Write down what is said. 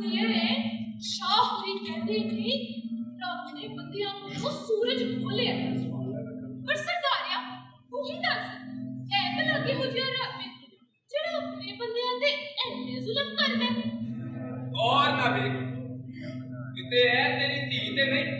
ਮੇਰੇ ਸ਼ਾਹ ਹੋਰੀ ਕਹਿੰਦੇ ਨੇ ਰੱਬ ਨੇ ਬੰਦਿਆਂ ਨੂੰ ਸੂਰਜ ਖੋਲਿਆ ਪਰ ਸਰਦਾਰਿਆ ਤੂੰ ਹੀ ਦੱਸ ਐ ਭਲਾ ਕਿਹੋ ਜਿਹਾ ਰੱਬ ਹੈ ਜਿਹੜਾ ਆਪਣੇ ਬੰਦਿਆਂ ਤੇ ਇੰਨੇ ਜ਼ੁਲਮ ਕਰਦਾ ਔਰ ਨਾ ਵੇਖ ਕਿਤੇ ਐ ਤੇਰੀ ਧੀ ਤੇ ਨਹੀਂ